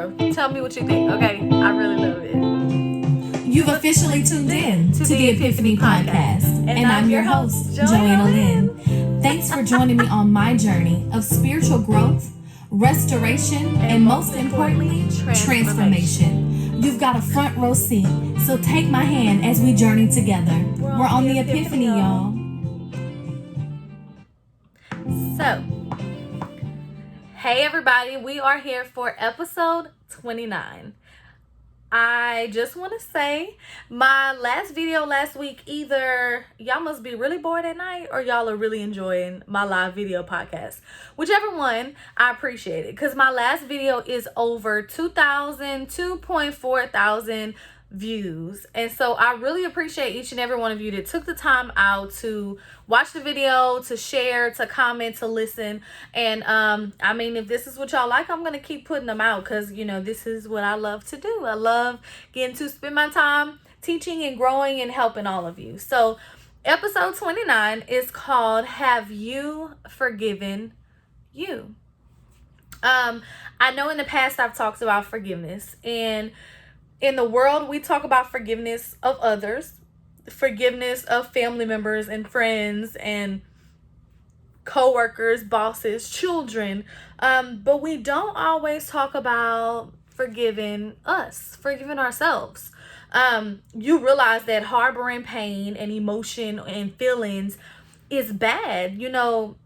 girl. Tell me what you think, okay? I really love it. You've officially tuned in to the Epiphany podcast, and I'm your host, Joanna Lynn. Thanks for joining me on my journey of spiritual growth, restoration, and most importantly, transformation. You've got a front row seat, so take my hand as we journey together. We're on the Epiphany, y'all. So, hey everybody, we are here for episode 29. I just want to say my last video last week, either y'all must be really bored at night or y'all are really enjoying my live video podcast. Whichever one, I appreciate it, because my last video is over 2.4 thousand views, and so I really appreciate each and every one of you that took the time out to watch the video, to share, to comment, to listen. And I mean, if this is what y'all like, I'm gonna keep putting them out, because you know, this is what I love to do. I love getting to spend my time teaching and growing and helping all of you. So episode 29 is called Have You Forgiven You? I know in the past I've talked about forgiveness, and in the world, we talk about forgiveness of others, forgiveness of family members and friends and co-workers, bosses, children. But we don't always talk about forgiving us, forgiving ourselves. You realize that harboring pain and emotion and feelings is bad. You know,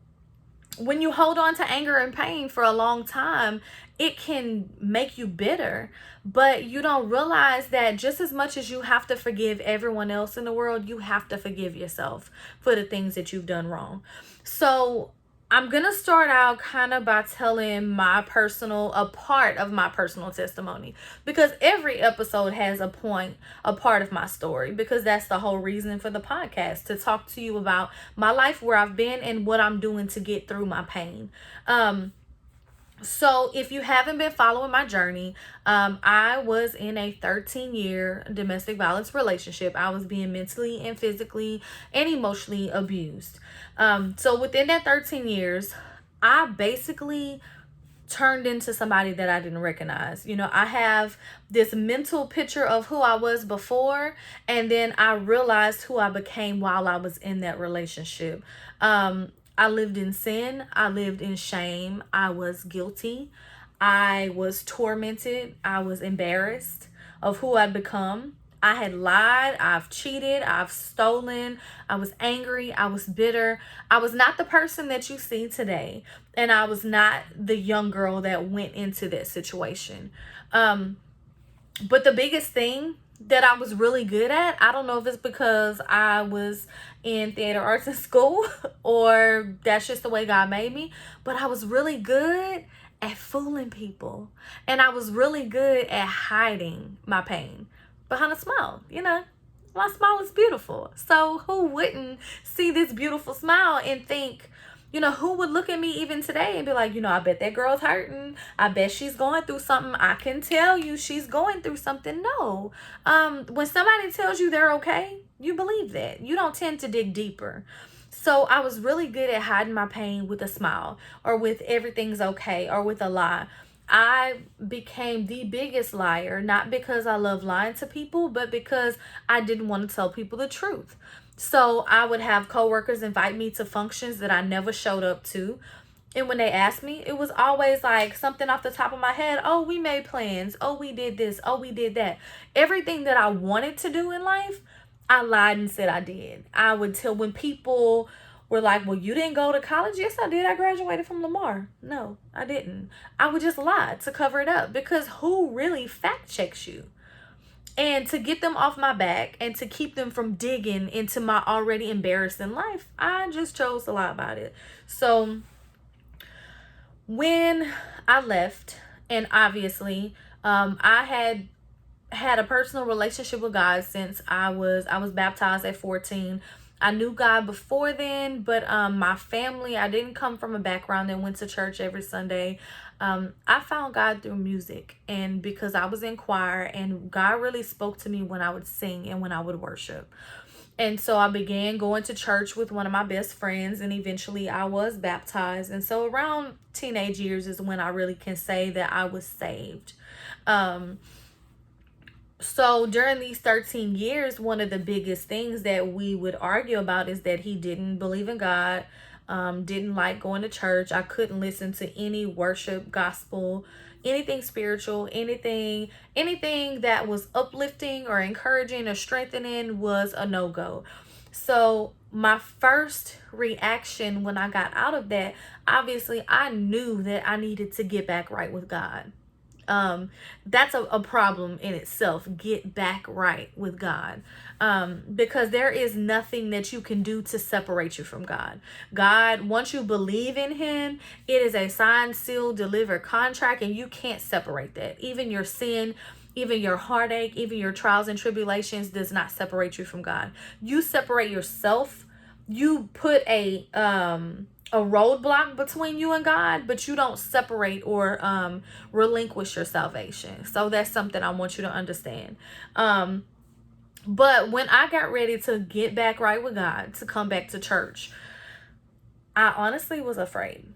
when you hold on to anger and pain for a long time, it can make you bitter. But you don't realize that just as much as you have to forgive everyone else in the world, you have to forgive yourself for the things that you've done wrong. So I'm going to start out kind of by telling a part of my personal testimony, because every episode has a part of my story, because that's the whole reason for the podcast, to talk to you about my life, where I've been, and what I'm doing to get through my pain. So if you haven't been following my journey, I was in a 13-year domestic violence relationship. I was being mentally and physically and emotionally abused. So within that 13 years, I basically turned into somebody that I didn't recognize. You know, I have this mental picture of who I was before, and then I realized who I became while I was in that relationship. I lived in sin. I lived in shame. I was guilty. I was tormented. I was embarrassed of who I'd become. I had lied. I've cheated. I've stolen. I was angry. I was bitter. I was not the person that you see today. And I was not the young girl that went into that situation. But the biggest thing that I was really good at, I don't know if it's because I was in theater arts in school or that's just the way God made me, but I was really good at fooling people, and I was really good at hiding my pain behind a smile. You know, my smile is beautiful, so who wouldn't see this beautiful smile and think, you know, who would look at me even today and be like, you know, I bet that girl's hurting. I bet she's going through something. I can tell you she's going through something. No. When somebody tells you they're okay, you believe that. You don't tend to dig deeper. So I was really good at hiding my pain with a smile, or with everything's okay, or with a lie. I became the biggest liar, not because I love lying to people, but because I didn't want to tell people the truth. So I would have coworkers invite me to functions that I never showed up to. And when they asked me, it was always like something off the top of my head. Oh, we made plans. Oh, we did this. Oh, we did that. Everything that I wanted to do in life, I lied and said I did. I would tell, when people were like, well, you didn't go to college? Yes, I did. I graduated from Lamar. No, I didn't. I would just lie to cover it up, because who really fact checks you? And to get them off my back and to keep them from digging into my already embarrassing life, I just chose to lie about it. So when I left, and obviously I had a personal relationship with God since I was baptized at 14. I knew God before then, but my family, I didn't come from a background that went to church every Sunday. I found God through music, and because I was in choir, and God really spoke to me when I would sing and when I would worship. And so I began going to church with one of my best friends, and eventually I was baptized. And so around teenage years is when I really can say that I was saved. Um, so during these 13 years, one of the biggest things that we would argue about is that he didn't believe in God, didn't like going to church. I couldn't listen to any worship, gospel, anything spiritual, anything that was uplifting or encouraging or strengthening was a no-go. So my first reaction when I got out of that, obviously I knew that I needed to get back right with God. That's a problem in itself. Get back right with God. Because there is nothing that you can do to separate you from God. God, once you believe in him, it is a signed, sealed, delivered contract, and you can't separate that. Even your sin, even your heartache, even your trials and tribulations does not separate you from God. You separate yourself. You put a roadblock between you and God, but you don't separate or relinquish your salvation. So that's something I want you to understand. But when I got ready to get back right with God, to come back to church, I honestly was afraid.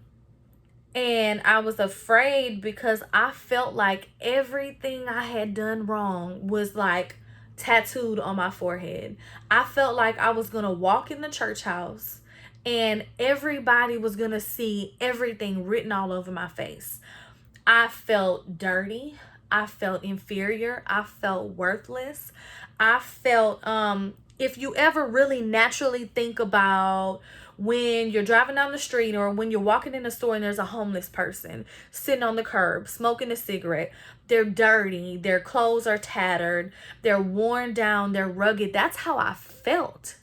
And I was afraid because I felt like everything I had done wrong was like tattooed on my forehead. I felt like I was going to walk in the church house and everybody was going to see everything written all over my face. I felt dirty. I felt inferior. I felt worthless. I felt, if you ever really naturally think about when you're driving down the street or when you're walking in a store and there's a homeless person sitting on the curb smoking a cigarette, they're dirty, their clothes are tattered, they're worn down, they're rugged. That's how I felt.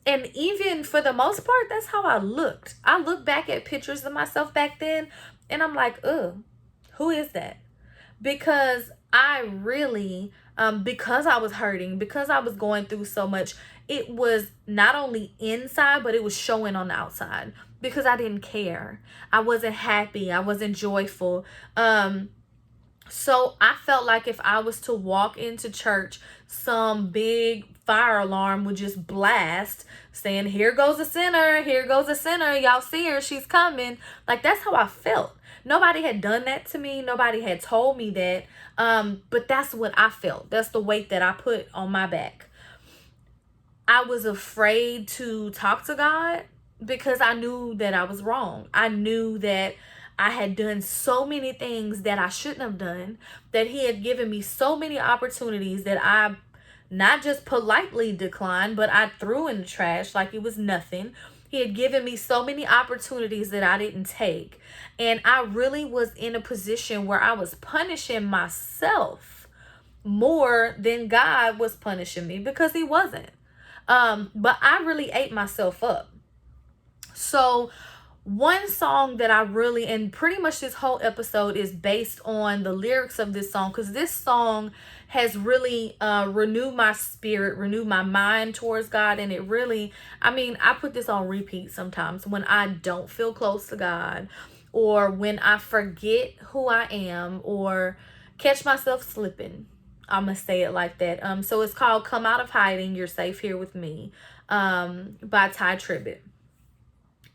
And even for the most part, that's how I looked. I look back at pictures of myself back then and I'm like, ugh, who is that? Because I really, because I was hurting, because I was going through so much, it was not only inside, but it was showing on the outside because I didn't care. I wasn't happy. I wasn't joyful. So I felt like if I was to walk into church, some big fire alarm would just blast saying, here goes a sinner, here goes a sinner, y'all see her, she's coming. Like, that's how I felt. Nobody had done that to me. Nobody had told me that. But that's what I felt. That's the weight that I put on my back. I was afraid to talk to God because I knew that I was wrong. I knew that I had done so many things that I shouldn't have done, that he had given me so many opportunities that I not just politely declined, but I threw in the trash like it was nothing. He had given me so many opportunities that I didn't take. And I really was in a position where I was punishing myself more than God was punishing me, because he wasn't. But I really ate myself up. So one song that I really, and pretty much this whole episode is based on the lyrics of this song, because this song has really renewed my spirit, renewed my mind towards God. And it really, I mean, I put this on repeat sometimes when I don't feel close to God, or when I forget who I am, or catch myself slipping. I'm gonna say it like that. So it's called "Come Out of Hiding, You're Safe Here with Me," by Ty Tribbett.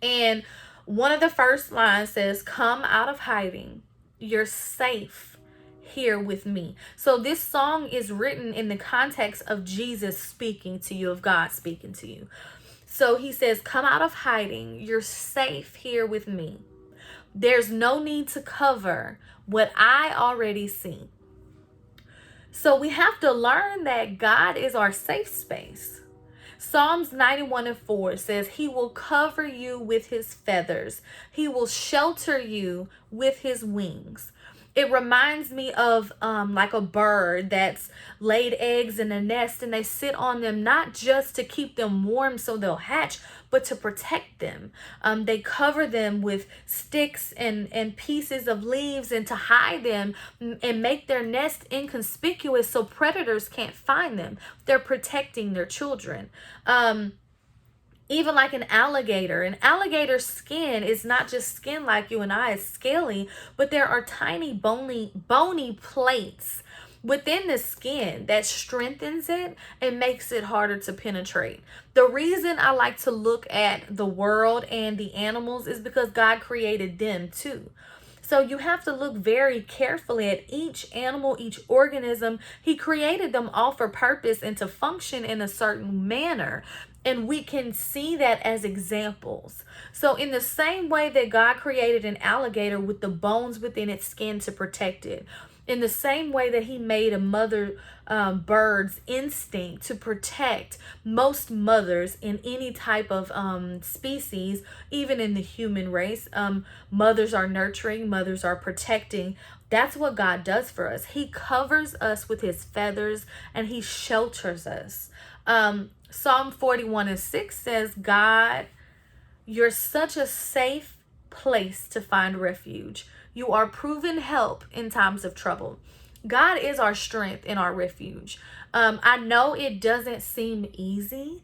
And one of the first lines says, "Come out of hiding, you're safe here with me." So this song is written in the context of Jesus speaking to you, of God speaking to you. So he says, "Come out of hiding, you're safe here with me. There's no need to cover what I already see." So we have to learn that God is our safe space. Psalms 91:4 says, "He will cover you with his feathers. He will shelter you with his wings." It reminds me of like a bird that's laid eggs in a nest, and they sit on them not just to keep them warm so they'll hatch, but to protect them. They cover them with sticks and pieces of leaves, and to hide them and make their nest inconspicuous so predators can't find them. They're protecting their children. Even like an alligator's skin is not just skin like you and I, it's scaly, but there are tiny bony plates within the skin that strengthens it and makes it harder to penetrate. The reason I like to look at the world and the animals is because God created them too. So you have to look very carefully at each animal, each organism. He created them all for purpose and to function in a certain manner. And we can see that as examples. So, in the same way that God created an alligator with the bones within its skin to protect it, in the same way that he made a mother bird's instinct to protect most mothers in any type of species, even in the human race, mothers are nurturing, mothers are protecting. That's what God does for us. He covers us with his feathers and he shelters us. Psalm 41:6 says, God, you're such a safe place to find refuge. You are proven help in times of trouble. God is our strength and our refuge. I know it doesn't seem easy,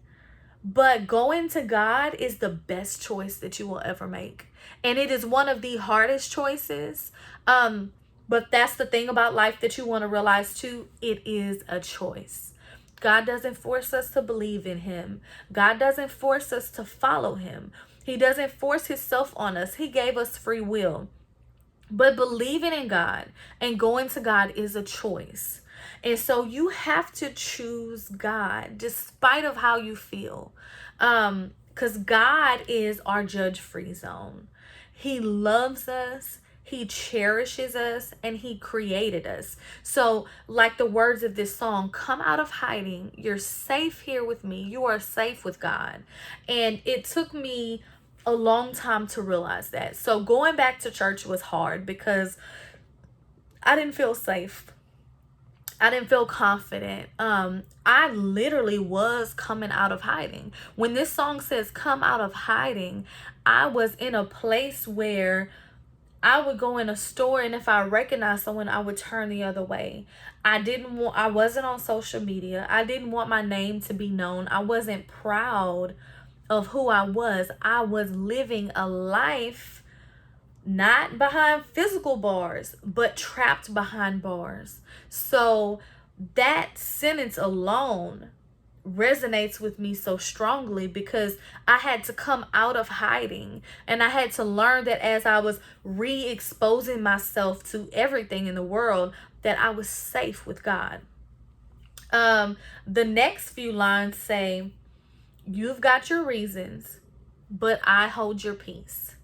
but going to God is the best choice that you will ever make. And it is one of the hardest choices. But that's the thing about life that you want to realize too. It is a choice. God doesn't force us to believe in him. God doesn't force us to follow him. He doesn't force himself on us. He gave us free will. But believing in God and going to God is a choice. And so you have to choose God despite of how you feel. Because God is our judge-free zone. He loves us. He cherishes us and he created us. So, like the words of this song, come out of hiding. You're safe here with me. You are safe with God. And it took me a long time to realize that. So, going back to church was hard because I didn't feel safe. I didn't feel confident. I literally was coming out of hiding. When this song says come out of hiding, I was in a place where I would go in a store and if I recognized someone, I would turn the other way. I wasn't on social media. I didn't want my name to be known. I wasn't proud of who I was. I was living a life not behind physical bars, but trapped behind bars. So that sentence alone resonates with me so strongly because I had to come out of hiding and I had to learn that as I was re-exposing myself to everything in the world, that I was safe with God. The next few lines say, you've got your reasons, but I hold your peace.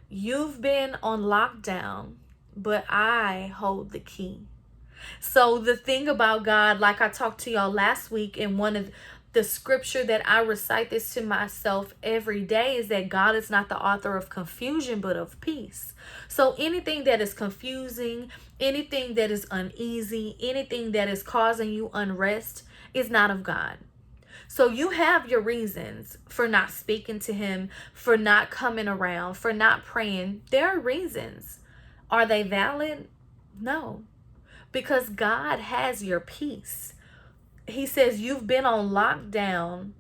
You've been on lockdown, but I hold the key. So the thing about God, like I talked to y'all last week in one of the scripture that I recite this to myself every day, is that God is not the author of confusion, but of peace. So anything that is confusing, anything that is uneasy, anything that is causing you unrest is not of God. So you have your reasons for not speaking to him, for not coming around, for not praying. There are reasons. Are they valid? No. Because God has your peace. He says you've been on lockdown,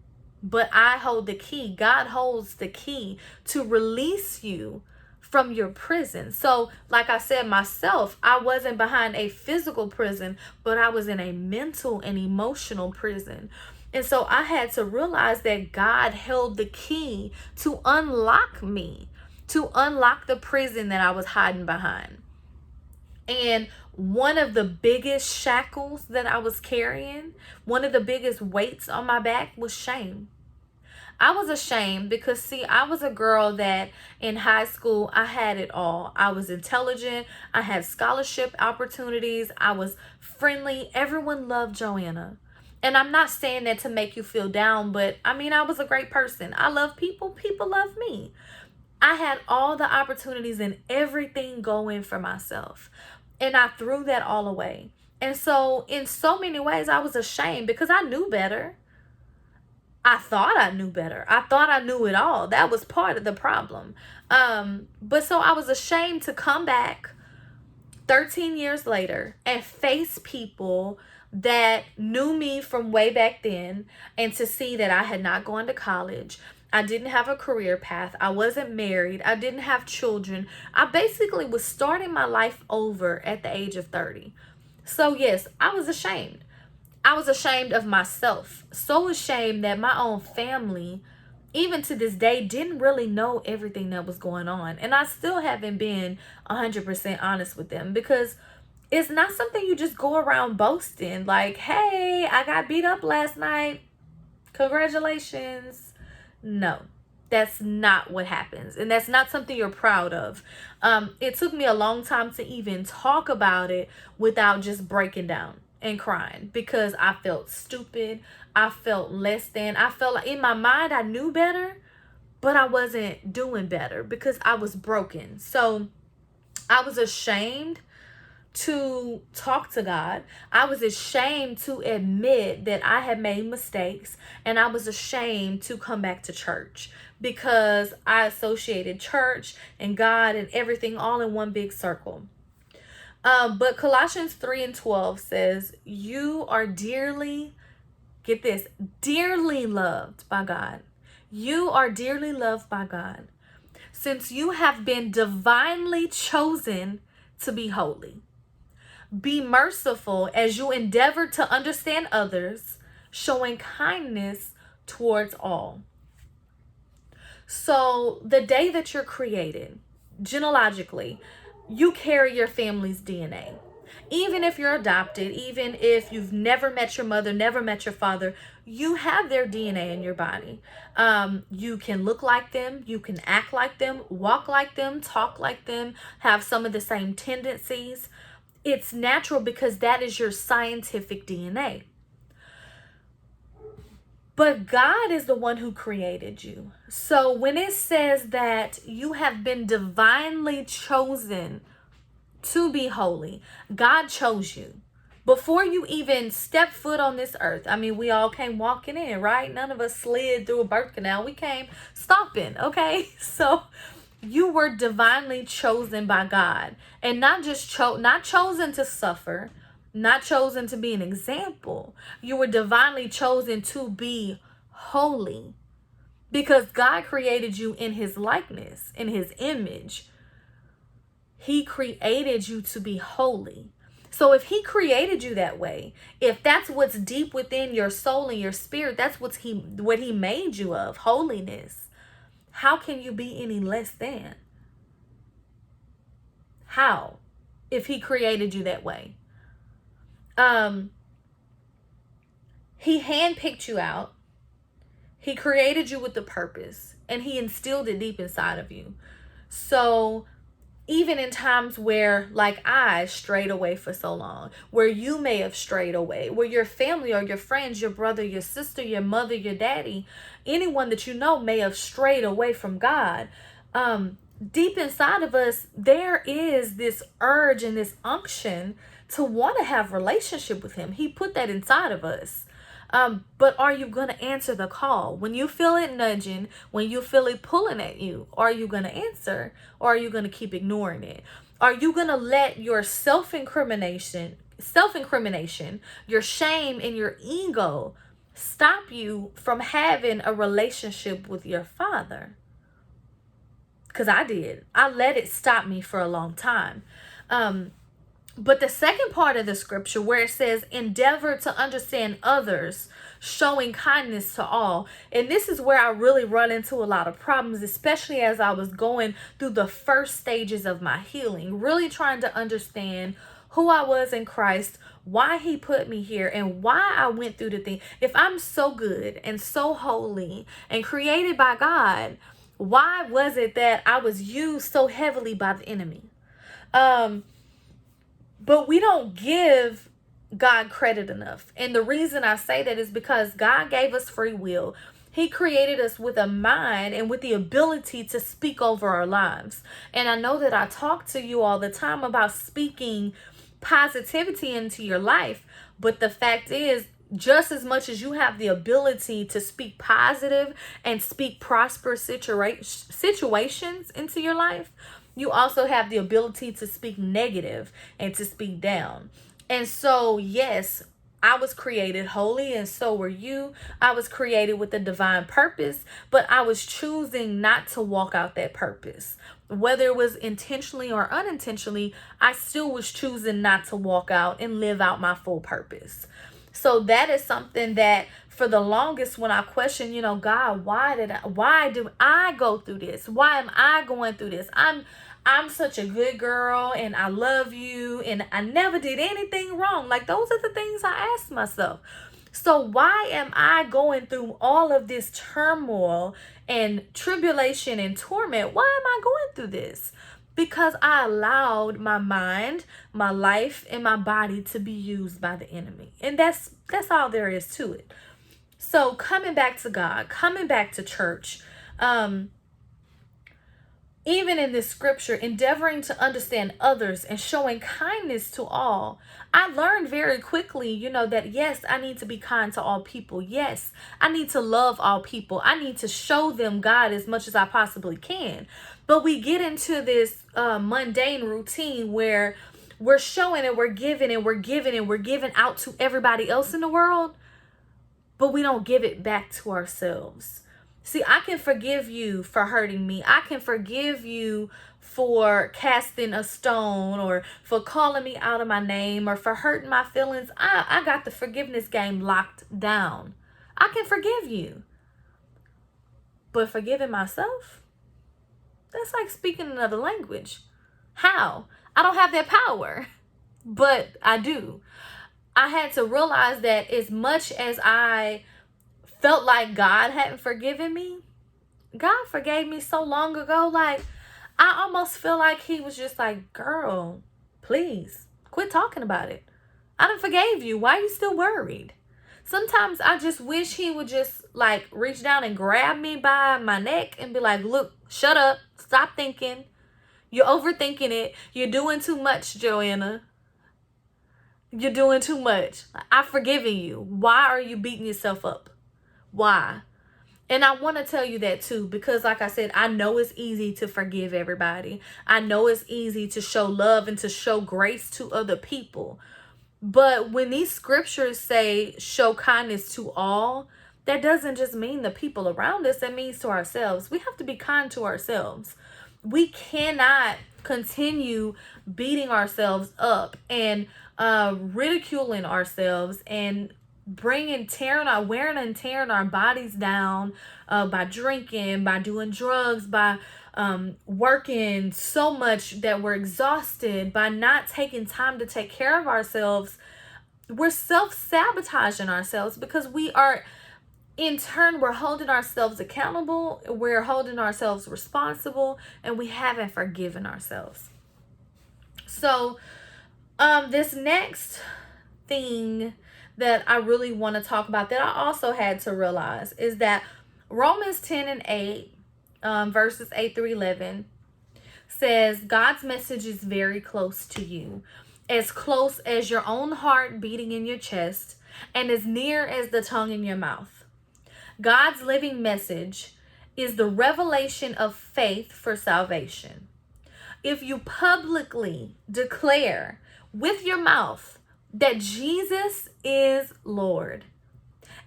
but I hold the key. God holds the key to release you from your prison. So, like I said myself, I wasn't behind a physical prison, but I was in a mental and emotional prison. And so I had to realize that God held the key to unlock me, to unlock the prison that I was hiding behind. And one of the biggest shackles that I was carrying, one of the biggest weights on my back was shame. I was ashamed because, see, I was a girl that in high school, I had it all. I was intelligent. I had scholarship opportunities. I was friendly. Everyone loved Joanna. And I'm not saying that to make you feel down, but I mean, I was a great person. I love people. People love me. I had all the opportunities and everything going for myself. And I threw that all away. And so in so many ways, I was ashamed because I knew better. I thought I knew better. I thought I knew it all. That was part of the problem. But so I was ashamed to come back 13 years later and face people that knew me from way back then, and to see that I had not gone to college. I didn't have a career path. I wasn't married. I didn't have children. I basically was starting my life over at the age of 30. So yes, I was ashamed. I was ashamed of myself. So ashamed that my own family, even to this day, didn't really know everything that was going on. And I still haven't been 100% honest with them, because it's not something you just go around boasting like, hey, I got beat up last night. Congratulations. No, that's not what happens. And that's not something you're proud of. It took me a long time to even talk about it without just breaking down and crying, because I felt stupid. I felt less than. I felt like in my mind I knew better, but I wasn't doing better because I was broken. So I was ashamed to talk to God. I was ashamed to admit that I had made mistakes, and I was ashamed to come back to church because I associated church and God and everything all in one big circle. But Colossians 3:12 says, you are dearly, get this, dearly loved by God. You are dearly loved by God, since you have been divinely chosen to be holy. Be merciful as you endeavor to understand others, showing kindness towards all. So, the day that you're created, genealogically, you carry your family's DNA. Even if you're adopted, even if you've never met your mother, never met your father, you have their DNA in your body. You can look like them, you can act like them, walk like them, talk like them, have some of the same tendencies. It's natural because that is your scientific DNA. But God is the one who created you. So when it says that you have been divinely chosen to be holy, God chose you. Before you even step foot on this earth, I mean, we all came walking in, right? None of us slid through a birth canal. We came stomping, okay? So you were divinely chosen by God, and not just not chosen to suffer, not chosen to be an example. You were divinely chosen to be holy, because God created you in his likeness, in his image. He created you to be holy. So if he created you that way, if that's what's deep within your soul and your spirit, that's what he made you of, holiness, how can you be any less than? How? If he created you that way. He handpicked you out. He created you with a purpose, and he instilled it deep inside of you. So even in times where, like, I strayed away for so long, where you may have strayed away, where your family or your friends, your brother, your sister, your mother, your daddy, anyone that you know may have strayed away from God, deep inside of us, there is this urge and this unction to want to have relationship with him. He put that inside of us. But are you going to answer the call? When you feel it nudging, when you feel it pulling at you, are you going to answer, or are you going to keep ignoring it? Are you going to let your self-incrimination, your shame, and your ego stop you from having a relationship with your Father? Because I did. I let it stop me for a long time. But the second part of the scripture, where it says, endeavor to understand others, showing kindness to all. And this is where I really run into a lot of problems, especially as I was going through the first stages of my healing, really trying to understand who I was in Christ, why he put me here, and why I went through the thing. If I'm so good and so holy and created by God, why was it that I was used so heavily by the enemy? But we don't give God credit enough. And the reason I say that is because God gave us free will. He created us with a mind and with the ability to speak over our lives. And I know that I talk to you all the time about speaking positivity into your life. But the fact is, just as much as you have the ability to speak positive and speak prosperous situations into your life, you also have the ability to speak negative and to speak down. And so, yes, I was created holy, and so were you. I was created with a divine purpose, but I was choosing not to walk out that purpose. Whether it was intentionally or unintentionally, I still was choosing not to walk out and live out my full purpose. So that is something that for the longest, when I questioned, God, why do I go through this? Why am I going through this? I'm such a good girl and I love you and I never did anything wrong. Like, those are the things I asked myself. So why am I going through all of this turmoil and tribulation and torment? Why am I going through this? Because I allowed my mind, my life, and my body to be used by the enemy. And that's all there is to it. So coming back to God, coming back to church, even in this scripture, endeavoring to understand others and showing kindness to all, I learned very quickly, that yes, I need to be kind to all people. Yes, I need to love all people. I need to show them God as much as I possibly can. But we get into this mundane routine where we're showing and we're giving and we're giving and we're giving out to everybody else in the world, but we don't give it back to ourselves. See, I can forgive you for hurting me. I can forgive you for casting a stone or for calling me out of my name or for hurting my feelings. I got the forgiveness game locked down. I can forgive you. But forgiving myself, that's like speaking another language. How? I don't have that power, but I do. I had to realize that as much as I felt like God hadn't forgiven me, God forgave me so long ago. Like, I almost feel like he was just like, girl, please quit talking about it. I done forgave you. Why are you still worried? Sometimes I just wish he would just like reach down and grab me by my neck and be like, look, shut up. Stop thinking. You're overthinking it. You're doing too much, Joanna. You're doing too much. I've forgiven you. Why are you beating yourself up? Why? And I want to tell you that too, because like I said, I know it's easy to forgive everybody. I know it's easy to show love and to show grace to other people. But when these scriptures say show kindness to all, that doesn't just mean the people around us. That means to ourselves. We have to be kind to ourselves. We cannot continue beating ourselves up and ridiculing ourselves and wearing and tearing our bodies down by drinking, by doing drugs, by working so much that we're exhausted, by not taking time to take care of ourselves. We're self-sabotaging ourselves because we are, in turn, we're holding ourselves accountable, we're holding ourselves responsible, and we haven't forgiven ourselves. So this next thing that I really want to talk about that I also had to realize is that Romans 10 and 8, verses 8 through 11 says God's message is very close to you, as close as your own heart beating in your chest and as near as the tongue in your mouth. God's living message is the revelation of faith for salvation. If you publicly declare with your mouth that Jesus is Lord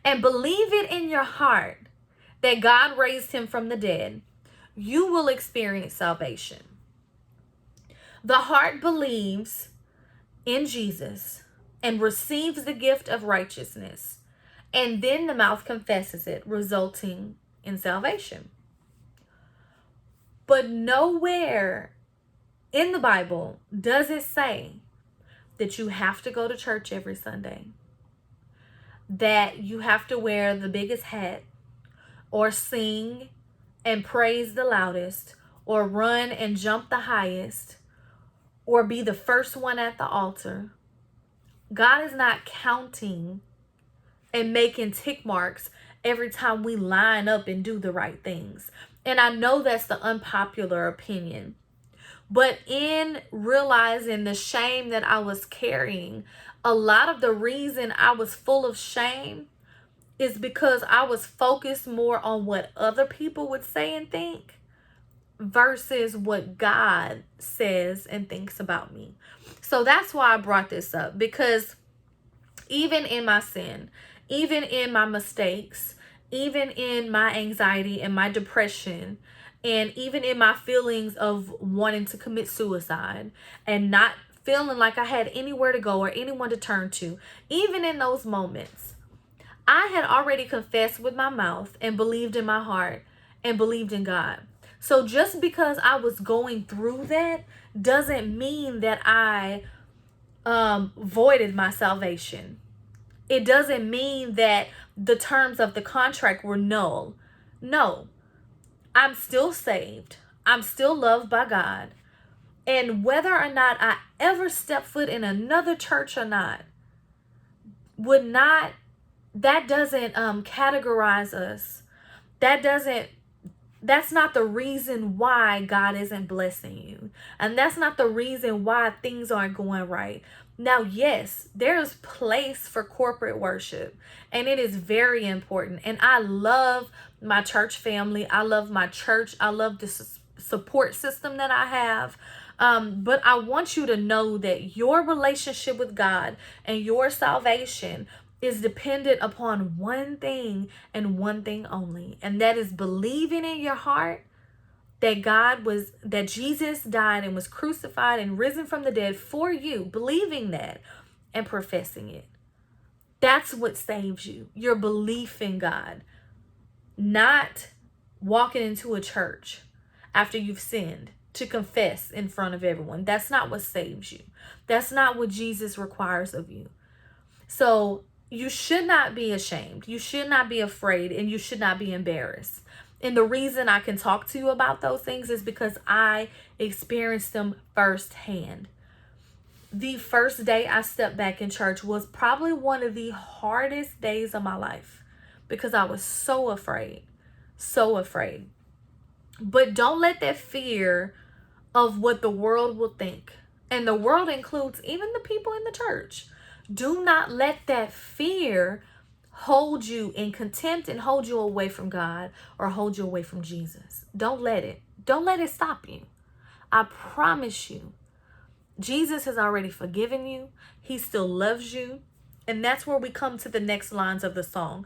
and believe it in your heart that God raised him from the dead, you will experience salvation. The heart believes in Jesus and receives the gift of righteousness, and then the mouth confesses it, resulting in salvation. But nowhere in the Bible does it say that you have to go to church every Sunday, that you have to wear the biggest hat, or sing and praise the loudest, or run and jump the highest, or be the first one at the altar. God is not counting and making tick marks every time we line up and do the right things. And I know that's the unpopular opinion. But in realizing the shame that I was carrying, a lot of the reason I was full of shame is because I was focused more on what other people would say and think versus what God says and thinks about me. So that's why I brought this up, because even in my sin, even in my mistakes, even in my anxiety and my depression, and even in my feelings of wanting to commit suicide and not feeling like I had anywhere to go or anyone to turn to, even in those moments, I had already confessed with my mouth and believed in my heart and believed in God. So just because I was going through that doesn't mean that I voided my salvation. It doesn't mean that the terms of the contract were null. No, I'm still saved. I'm still loved by God. And whether or not I ever step foot in another church or not, that doesn't categorize us. That's not the reason why God isn't blessing you. And that's not the reason why things aren't going right. Now, yes, there's place for corporate worship, and it is very important. And I love my church family. I love my church. I love the support system that I have. But I want you to know that your relationship with God and your salvation is dependent upon one thing and one thing only, and that is believing in your heart that Jesus died and was crucified and risen from the dead for you, believing that and professing it. That's what saves you. Your belief in God, not walking into a church after you've sinned to confess in front of everyone. That's not what saves you. That's not what Jesus requires of you. So you should not be ashamed. You should not be afraid, and you should not be embarrassed. And the reason I can talk to you about those things is because I experienced them firsthand. The first day I stepped back in church was probably one of the hardest days of my life because I was so afraid, so afraid. But don't let that fear of what the world will think, and the world includes even the people in the church, do not let that fear hold you in contempt and hold you away from God or hold you away from Jesus. Don't let it stop you. I promise you, Jesus has already forgiven you. He still loves you. And that's where we come to the next lines of the song.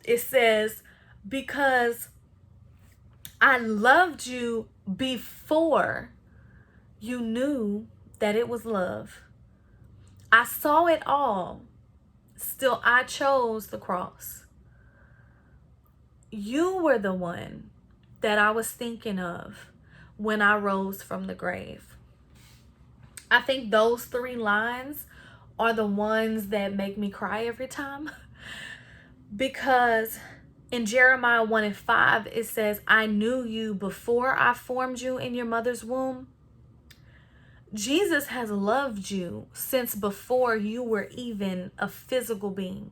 It says, because I loved you before you knew that it was love. I saw it all. Still, I chose the cross. You were the one that I was thinking of when I rose from the grave. I think those 3 lines are the ones that make me cry every time. Because in Jeremiah 1:5, it says, I knew you before I formed you in your mother's womb. Jesus has loved you since before you were even a physical being.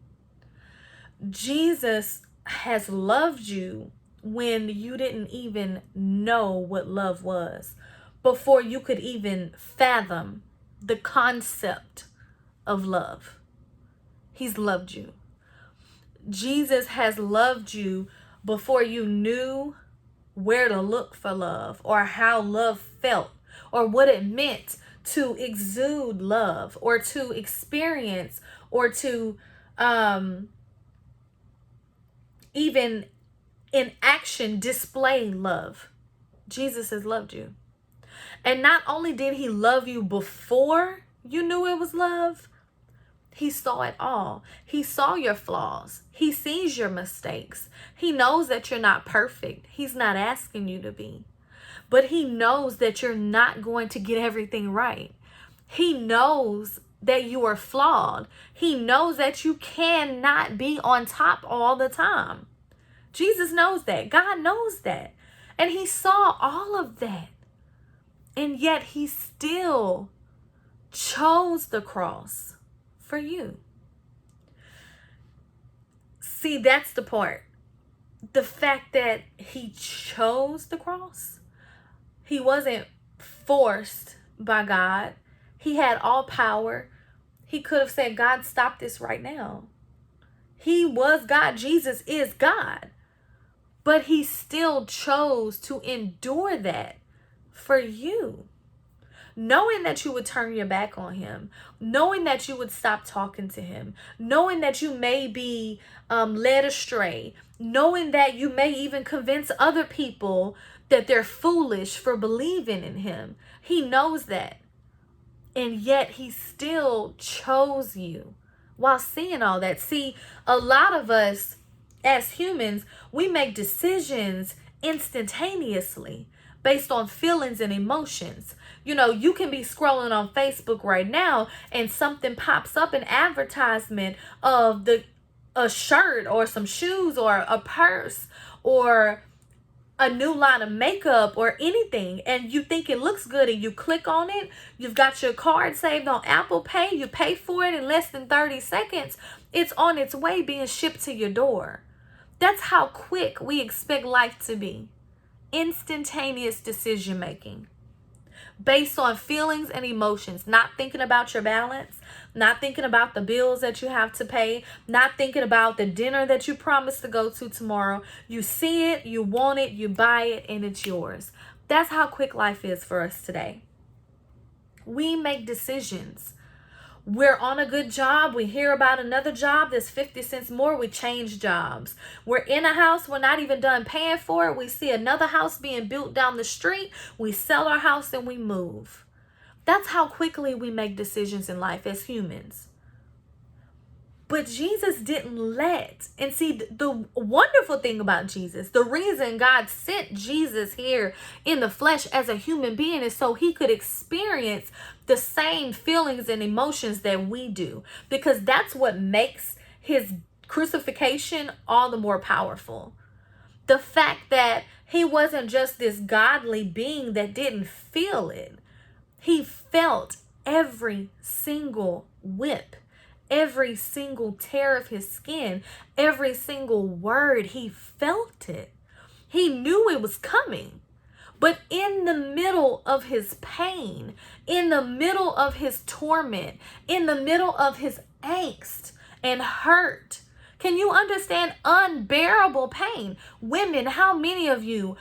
Jesus has loved you when you didn't even know what love was, before you could even fathom the concept of love. He's loved you. Jesus has loved you before you knew where to look for love or how love felt, or what it meant to exude love, or to experience, or to even in action display love. Jesus has loved you. And not only did he love you before you knew it was love, he saw it all. He saw your flaws. He sees your mistakes. He knows that you're not perfect. He's not asking you to be. But he knows that you're not going to get everything right. He knows that you are flawed. He knows that you cannot be on top all the time. Jesus knows that. God knows that. And he saw all of that. And yet he still chose the cross for you. See, that's the part. The fact that he chose the cross. He wasn't forced by God. He had all power. He could have said, God, stop this right now. He was God. Jesus is God. But he still chose to endure that for you. knowing that you would turn your back on him, knowing that you would stop talking to him, knowing that you may be led astray, knowing that you may even convince other people that they're foolish for believing in him. He knows that. And yet he still chose you while seeing all that. See, a lot of us as humans, we make decisions instantaneously based on feelings and emotions. You know, you can be scrolling on Facebook right now and something pops up, an advertisement of a shirt or some shoes or a purse or a new line of makeup or anything, and you think it looks good and you click on it. You've got your card saved on Apple Pay. You pay for it in less than 30 seconds. It's on its way being shipped to your door. That's how quick we expect life to be. Instantaneous decision making based on feelings and emotions, not thinking about your balance, not thinking about the bills that you have to pay, not thinking about the dinner that you promised to go to tomorrow. You see it, you want it, you buy it, and it's yours. That's how quick life is for us today. We make decisions. We're on a good job. We hear about another job that's 50 cents more. We change jobs. We're in a house. We're not even done paying for it. We see another house being built down the street. We sell our house and we move. That's how quickly we make decisions in life as humans. But Jesus didn't let. And see, the wonderful thing about Jesus, the reason God sent Jesus here in the flesh as a human being is so he could experience the same feelings and emotions that we do. Because that's what makes his crucifixion all the more powerful. The fact that he wasn't just this godly being that didn't feel it. He felt every single whip, every single tear of his skin, every single word. He felt it. He knew it was coming. But in the middle of his pain, in the middle of his torment, in the middle of his angst and hurt, can you understand unbearable pain? Women, how many of you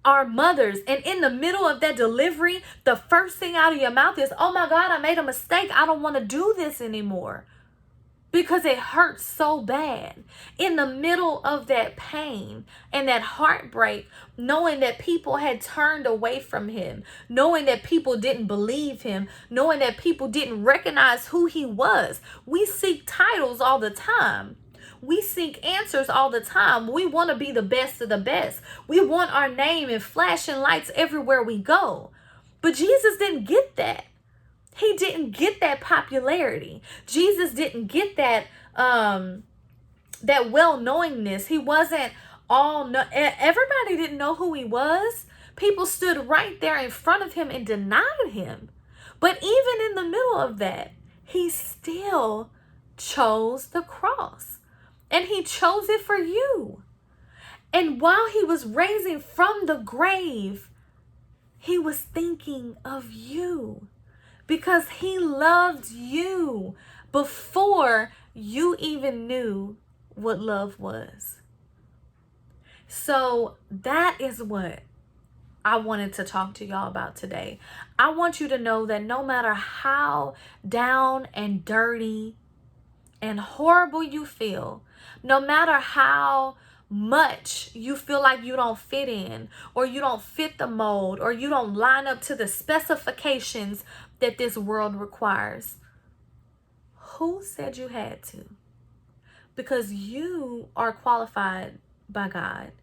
are mothers, and in the middle of that delivery, the first thing out of your mouth is, oh my God, I made a mistake. I don't want to do this anymore. Because it hurts so bad. In the middle of that pain and that heartbreak, knowing that people had turned away from him, knowing that people didn't believe him, knowing that people didn't recognize who he was. We seek titles all the time. We seek answers all the time. We want to be the best of the best. We want our name and flashing lights everywhere we go. But Jesus didn't get that. He didn't get that popularity. Jesus didn't get that well-knowingness. He wasn't everybody didn't know who he was. People stood right there in front of him and denied him. But even in the middle of that, he still chose the cross. And he chose it for you. And while he was raising from the grave, he was thinking of you. Because he loved you before you even knew what love was. So that is what I wanted to talk to y'all about today. I want you to know that no matter how down and dirty and horrible you feel, no matter how much you feel like you don't fit in, or you don't fit the mold, or you don't line up to the specifications that this world requires, who said you had to? Because you are qualified by God.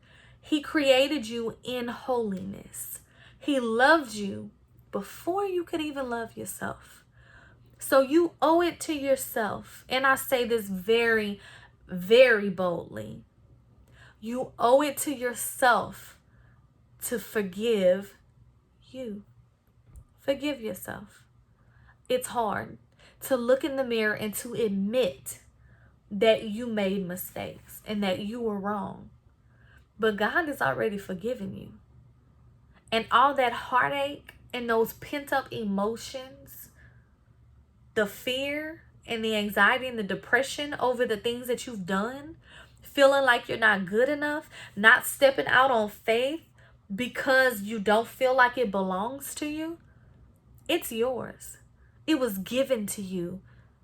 He created you in holiness. He loved you before you could even love yourself. So you owe it to yourself. And I say this very, very boldly. You owe it to yourself to forgive you. Forgive yourself. It's hard to look in the mirror and to admit that you made mistakes and that you were wrong. But God has already forgiven you. And all that heartache and those pent-up emotions, the fear and the anxiety and the depression over the things that you've done, feeling like you're not good enough, not stepping out on faith because you don't feel like it belongs to you, It's yours. It was given to you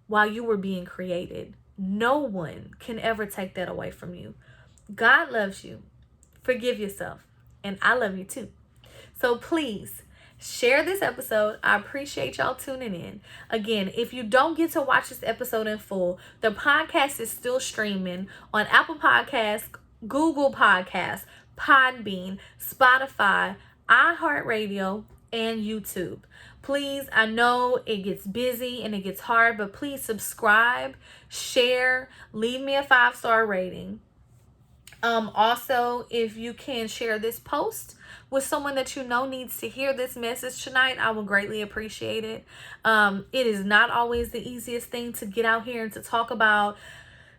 while you were being created. No one can ever take that away from you. God loves you. Forgive yourself. And I love you too. So please share this episode. I appreciate y'all tuning in. Again, if you don't get to watch this episode in full, the podcast is still streaming on Apple Podcasts, Google Podcasts, Podbean, Spotify, iHeartRadio, and YouTube. Please, I know it gets busy and it gets hard, but please subscribe, share, leave me a 5-star rating. Also, if you can share this post with someone that you know needs to hear this message tonight, I will greatly appreciate it. It is not always the easiest thing to get out here and to talk about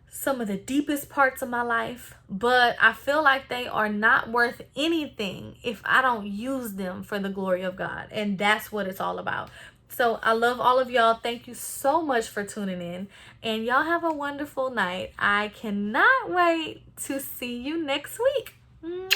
some of the deepest parts of my life, but I feel like they are not worth anything if I don't use them for the glory of God. And that's what it's all about. So I love all of y'all. Thank you so much for tuning in. And y'all have a wonderful night. I cannot wait to see you next week. Mwah!